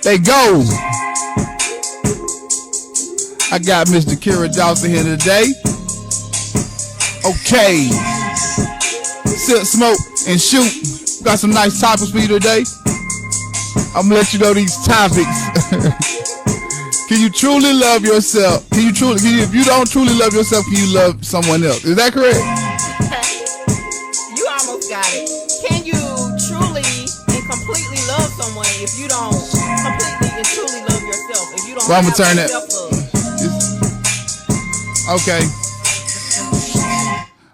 They go. I got Mr. Kira Dawson here today. Okay. Sip, smoke, and shoot. Got some nice topics for you today. I'm gonna let you know these topics. Can you truly love yourself? If you don't truly love yourself, can you love someone else? Is that correct? You almost got it. Can you truly and completely love someone if you don't completely and truly love yourself? If you don't I'm gonna turn that.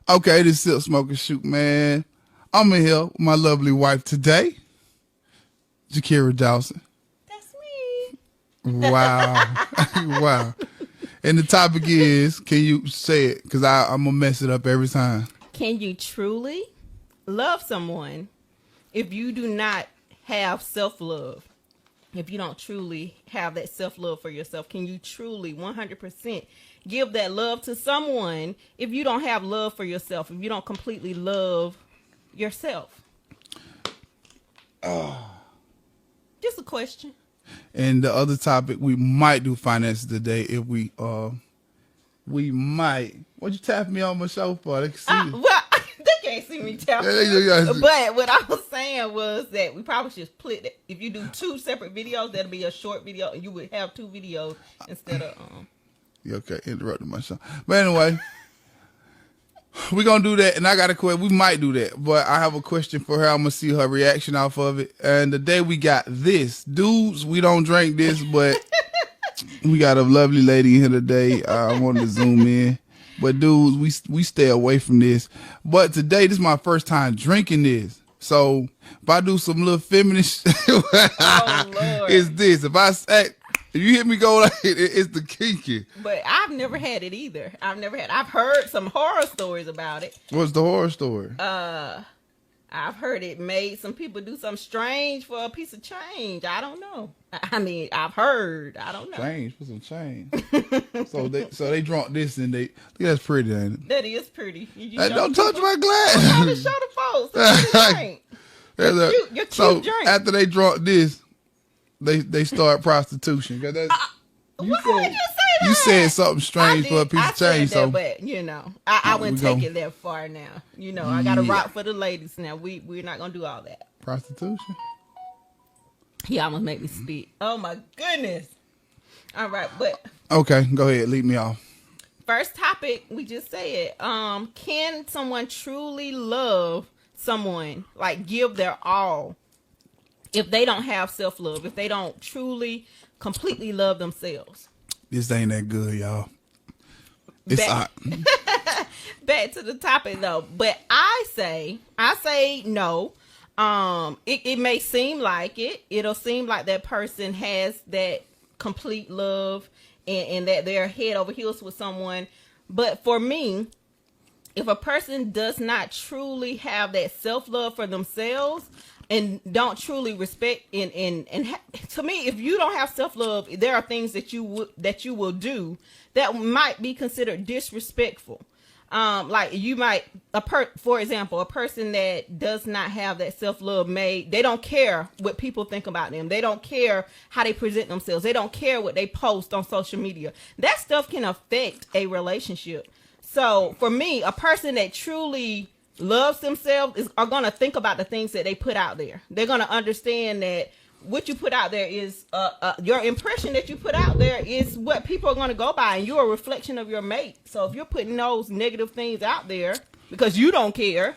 Okay, this Silk Smoke and Shoot, man. I'm in here with my lovely wife today, Jakira Dawson. That's me. Wow. Wow. And the topic is, can you say it? Because I'm going to mess it up every time. Can you truly love someone if you do not have self-love? If you don't truly have that self-love for yourself, can you truly 100% give that love to someone if you don't have love for yourself, if you don't completely love yourself? Just a question. And the other topic, we might do finances today if we might. What'd you tap me on my show for? They can see me. Well, they can't see me tap. But what I was saying was that we probably should split it. If you do two separate videos, that'll be a short video, and you would have two videos instead of You okay? Interrupted my show. But anyway, we're gonna do that, and I got a question. We might do that, but I have a question for her. I'm gonna see her reaction off of it. And today we got this, dudes. We don't drink this, but we got a lovely lady in here today. I wanted to zoom in, but dudes, we stay away from this. But today, this is my first time drinking this, so if I do some little feminist, it's this. If you hear me go like it's the kinky. But I've never had it either. I've heard some horror stories about it. What's the horror story? I've heard it made some people do something strange for a piece of change. I don't know. I mean, I've heard. I don't know. Change for some change. so they drunk this and they that's pretty, ain't it? That is pretty. Don't touch my glass. I'm trying to show the folks. Your cute drink. After they drunk this, they start prostitution. Why would you say that? You said something strange for a piece of change. That, but I wouldn't take it that far now. I got to rock for the ladies now. We're not gonna do all that. Prostitution. He almost made me spit. Oh my goodness. All right, but okay, go ahead. Lead me off. First topic we just said. Can someone truly love someone, like give their all, if they don't have self-love, if they don't truly, completely love themselves? This ain't that good, y'all. It's hot. Back to the topic, though. But I say no. It may seem like it. It'll seem like that person has that complete love and that they're head over heels with someone. But for me, if a person does not truly have that self-love for themselves and don't truly respect to me, if you don't have self-love, there are things that you will do that might be considered disrespectful. Like you might, for example, a person that does not have that self-love they don't care what people think about them. They don't care how they present themselves. They don't care what they post on social media. That stuff can affect a relationship. So for me, a person that truly loves themselves are going to think about the things that they put out there. They're going to understand that what you put out there is your impression that you put out there is what people are going to go by, and you're a reflection of your mate. So if you're putting those negative things out there because you don't care,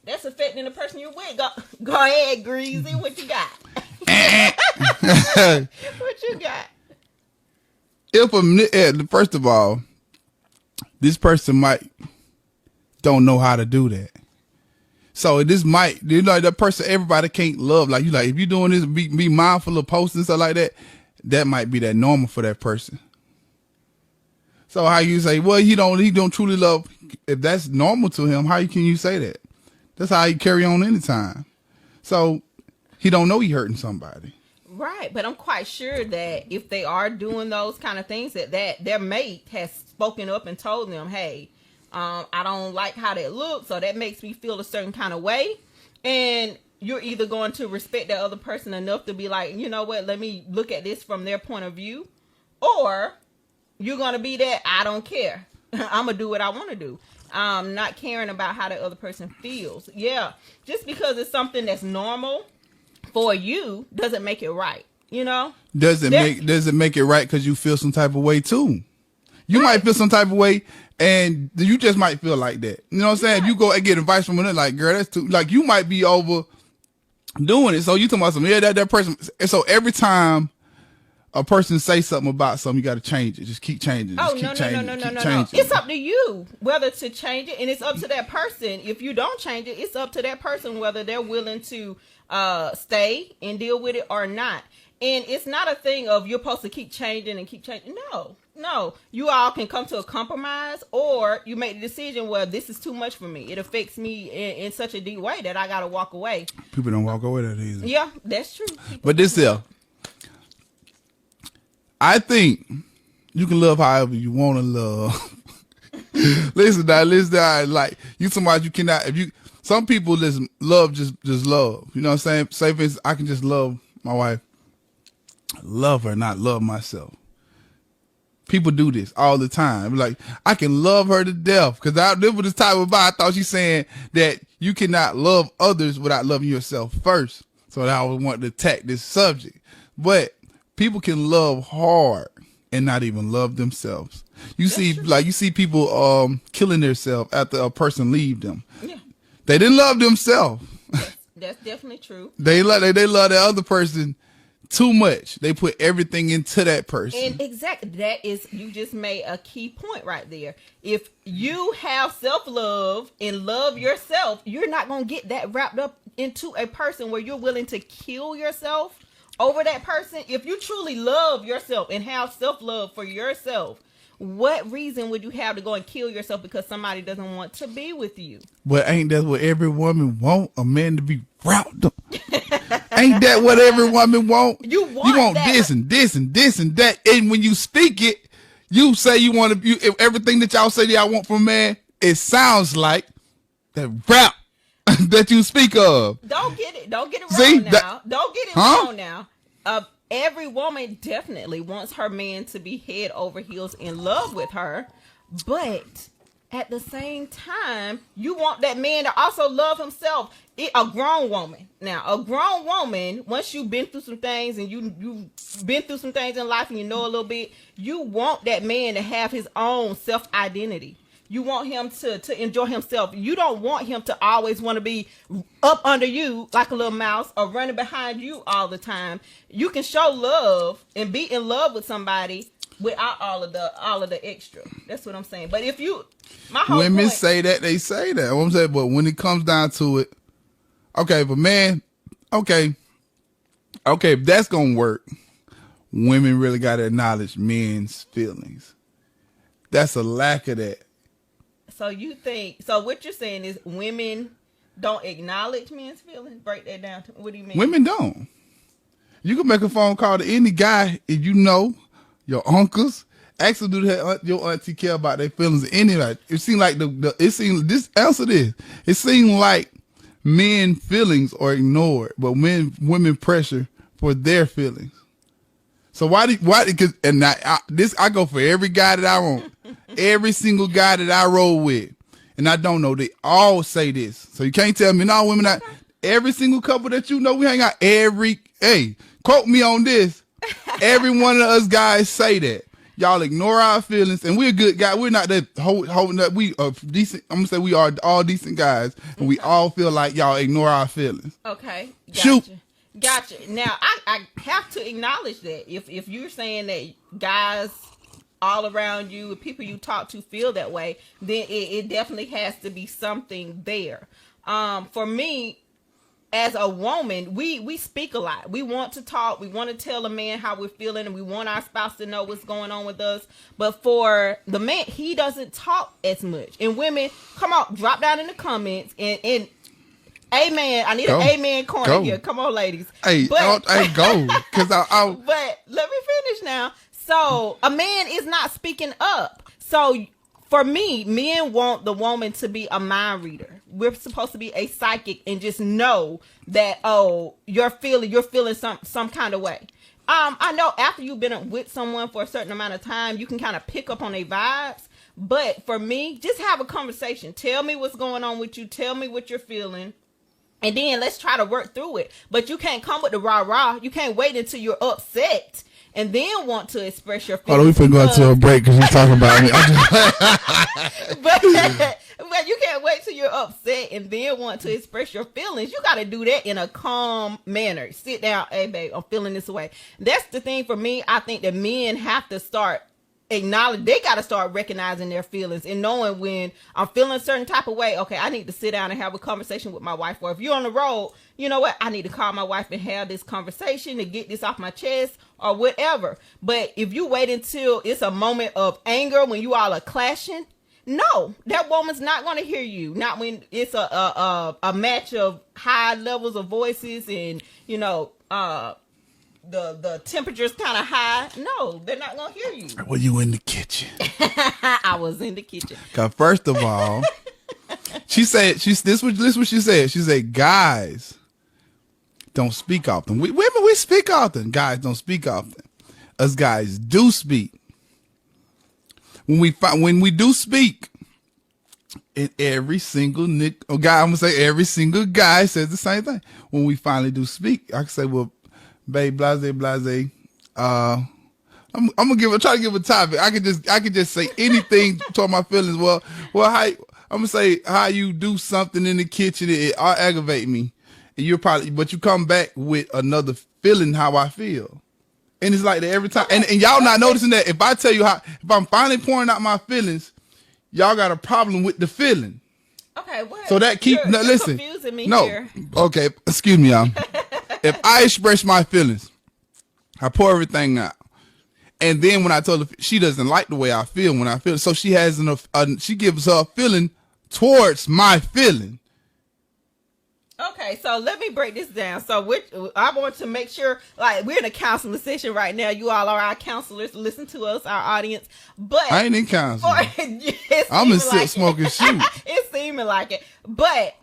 that's affecting the person you're with. Go ahead, Greasy. What you got? What you got? First of all, this person don't know how to do that. So this might, that person, everybody can't love like you. Like if you're doing this, be mindful of posting stuff like that. That might be that normal for that person. So how you say, well, he don't truly love. If that's normal to him, how can you say that? That's how he carry on anytime. So he don't know he hurting somebody. Right, but I'm quite sure that if they are doing those kind of things, that their mate has spoken up and told them, hey, I don't like how that looks, so that makes me feel a certain kind of way. And you're either going to respect that other person enough to be like, you know what, let me look at this from their point of view, or you're going to be that I don't care. I'm going to do what I want to do. Not caring about how the other person feels. Yeah. Just because it's something that's normal for you doesn't make it right. You know? Does it make it right because you feel some type of way too? You might feel some type of way and you just might feel like that. You know what I'm saying? If you go and get advice from another, like, girl, that's too, like, you might be over doing it. So you talking about something, yeah, that person. And so every time a person say something about something, you got to change it. Just keep changing. No. It's up to you whether to change it, and it's up to that person. If you don't change it, it's up to that person whether they're willing to stay and deal with it or not. And it's not a thing of you're supposed to keep changing and keep changing. No. You all can come to a compromise, or you make the decision, well, this is too much for me. It affects me in such a deep way that I got to walk away. People don't walk away that easy. Yeah, that's true. But this here, I think you can love however you want to love. listen, like, you somebody you cannot, some people listen, love just love. You know what I'm saying? Say for instance, I can just love my wife. Love her, not love myself. People do this all the time. Like, I can love her to death. Because this was the time about, I thought she's saying that you cannot love others without loving yourself first. So I always want to attack this subject. But people can love hard and not even love themselves. You see people killing themselves after a person leave them. Yeah. They didn't love themselves. That's definitely true. They love the other person too much. They put everything into that person. And exactly, that is, you just made a key point right there. If you have self-love and love yourself, you're not going to get that wrapped up into a person where you're willing to kill yourself over that person. If you truly love yourself and have self-love for yourself, what reason would you have to go and kill yourself because somebody doesn't want to be with you? But ain't that what every woman want? A man to be wrapped up. Ain't that what every woman want? You want that. this and this and this and that. And when you speak it, you say you want to, if everything that y'all say that I want from a man, it sounds like that rap that you speak of. Don't get it wrong now. Don't get it wrong now. Every woman definitely wants her man to be head over heels in love with her, but at the same time, you want that man to also love himself. A grown woman. Now, a grown woman, once you've been through some things and you've been through some things in life and you know a little bit, you want that man to have his own self-identity. You want him to enjoy himself. You don't want him to always want to be up under you like a little mouse or running behind you all the time. You can show love and be in love with somebody without all of the extra. That's what I'm saying. But if you, women say that, they say that. What I'm saying, but when it comes down to it, okay, but man, okay, if that's gonna work, women really gotta acknowledge men's feelings. That's a lack of that. So what you're saying is women don't acknowledge men's feelings? Break that down. What do you mean? Women don't. You can make a phone call to any guy if you know your uncles. Ask them, do your auntie care about their feelings? Anyway, it seemed like it seemed like men feelings are ignored, but women pressure for their feelings. So why? Because I go for every guy that I want, every single guy that I roll with, and I don't know. They all say this, so you can't tell me no women. Not every single couple that you know we hang out. Quote me on this. Every one of us guys say that. Y'all ignore our feelings, and we're good guys. We're not that holding up. We are decent. I'm gonna say we are all decent guys, and we all feel like y'all ignore our feelings. Okay, gotcha. Shoot. Gotcha. Now, I have to acknowledge that if you're saying that guys all around you, people you talk to feel that way, then it definitely has to be something there. For me, as a woman, we speak a lot. We want to talk. We want to tell a man how we're feeling, and we want our spouse to know what's going on with us. But for the man, he doesn't talk as much. And women, come on, drop down in the comments and amen. I need an amen corner here. Come on, ladies. Hey, go. Cause But let me finish now. So a man is not speaking up. So for me, men want the woman to be a mind reader. We're supposed to be a psychic and just know that, oh, you're feeling some kind of way. I know after you've been with someone for a certain amount of time, you can kind of pick up on their vibes. But for me, just have a conversation. Tell me what's going on with you. Tell me what you're feeling. And then let's try to work through it. But you can't come with the rah-rah. You can't wait until you're upset and then want to express your feelings. Oh, we finna go into a break because you're talking about me. But you can't wait till you're upset and then want to express your feelings. You got to do that in a calm manner. Sit down. Hey, babe, I'm feeling this way. That's the thing for me. I think that men have to start acknowledge, they got to start recognizing their feelings and knowing when I'm feeling a certain type of way. Okay, I need to sit down and have a conversation with my wife. Or if you're on the road, you know what? I need to call my wife and have this conversation to get this off my chest or whatever. But if you wait until it's a moment of anger when you all are clashing, no, that woman's not going to hear you. Not when it's a match of high levels of voices and, you know, the temperature's kind of high. No, they're not gonna hear you. Were you in the kitchen? I was in the kitchen. Cause first of all, she said this what she said. She said guys don't speak often. Women we speak often. Guys don't speak often. Us guys do speak. When we do speak, and every single guy, I'm gonna say every single guy says the same thing. When we finally do speak, I can say, well, babe, blase. I'm gonna try to give a topic. I could just say anything toward my feelings. Well, I'm gonna say how you do something in the kitchen, it aggravate me, and but you come back with another feeling how I feel, and it's like that every time. And y'all not noticing that if I tell you if I'm finally pouring out my feelings, y'all got a problem with the feeling. Okay, what? So that you're listen. Confusing me no, here. Okay, excuse me, y'all. If I express my feelings, I pour everything out, and then when I tell her she doesn't like the way I feel when I feel, so she has she gives her a feeling towards my feeling. Okay, so let me break this down. So I want to make sure, like, we're in a counseling session right now. You all are our counselors. Listen to us, our audience. But I ain't in counseling. I'm in silk smoking shoot. It's seeming like it. But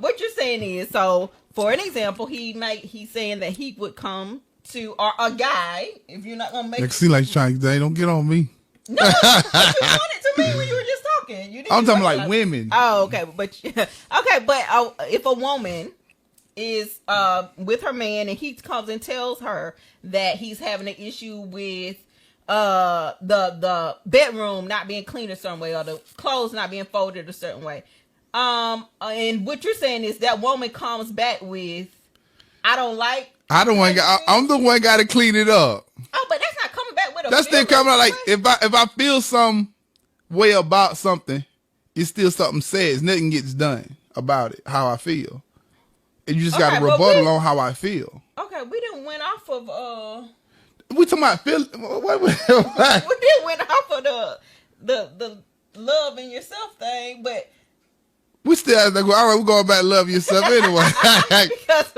what you're saying is, so for an example, he's saying that he would come to a guy. If you're not gonna make it seem like trying, they don't get on me. No, but you wanted to me when you were just talking. You didn't I'm talking like women. Oh, okay, but if a woman is with her man and he comes and tells her that he's having an issue with the bedroom not being cleaned a certain way or the clothes not being folded a certain way, and what you're saying is that woman comes back with, I'm the one got to clean it up. Oh, but that's not coming back with a. That's still coming out like if I feel some way about something, it's still something says. Nothing gets done about it. How I feel, and you just got to rebuttal on how I feel. Okay, we didn't went off of We talking about feel. What? We did went off of the love in yourself thing, but. We still like, all right, we're going back to love yourself anyway. Because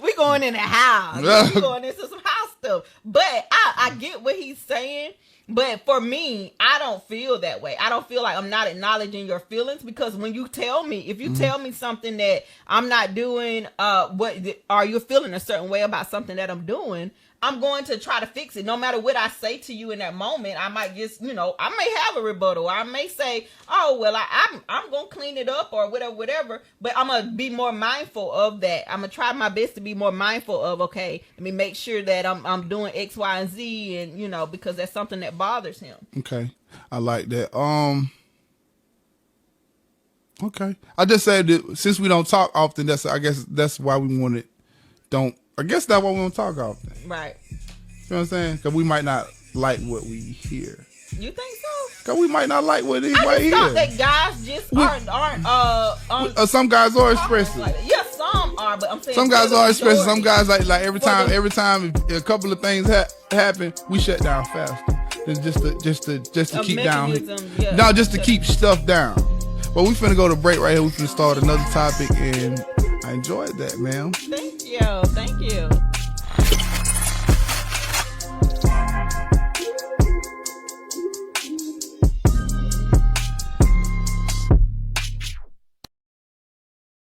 we going in the house. We going into some house stuff. But I get what he's saying. But for me, I don't feel that way. I don't feel like I'm not acknowledging your feelings, because when you tell me, if you tell me something that I'm not doing, or you're feeling a certain way about something that I'm doing, I'm going to try to fix it. No matter what I say to you in that moment, I might just, I may have a rebuttal. I may say, oh, well, I'm going to clean it up or whatever. But I'm going to be more mindful of that. I'm going to try my best to be more mindful of, okay, let me make sure that I'm doing X, Y, and Z, and, because that's something that bothers him. Okay. I like that. Okay. I just said that since we don't talk often, I guess that's why we I guess that's why we don't talk often. Right. You know what I'm saying? Because we might not like what we hear. You think so? Because we might not like what anybody hears. I just thought that guys just aren't some guys are expressive. Like yeah, some are, but I'm saying some guys are expressive. Some guys like every time a couple of things happen, we shut down faster. Just to keep down. Yeah, no, just to keep stuff down. But we finna go to break right here. We finna start another topic, and I enjoyed that, ma'am. Thank you.